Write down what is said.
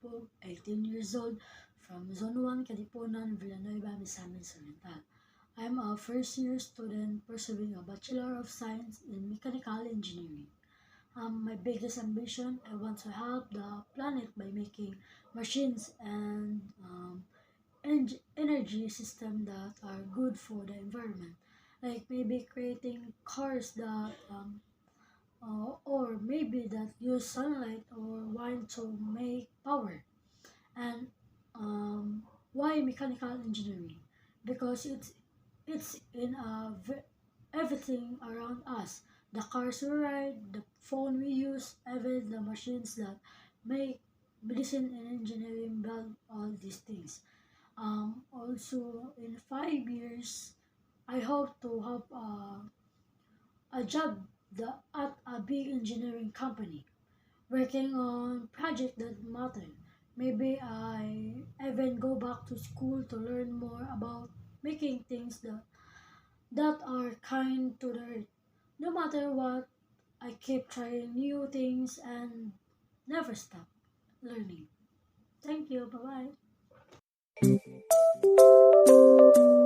po, 18 years old, from Zone 1, Katipunan, Villanueva, Misamis Oriental. I'm a first-year student pursuing a Bachelor of Science in Mechanical Engineering. My biggest ambition, I want to help the planet by making machines and energy systems that are good for the environment. Like maybe creating cars that or maybe that use sunlight or wind to make power. And why mechanical engineering? Because it's in everything around us. The cars we ride, the phone we use, even the machines that make medicine and engineering build all these things. Also, in 5 years, I hope to have a job at a big engineering company, working on projects that matter. Maybe I even go back to school to learn more about making things that are kind to the earth. No matter what, I keep trying new things and never stop learning. Thank you. Bye bye.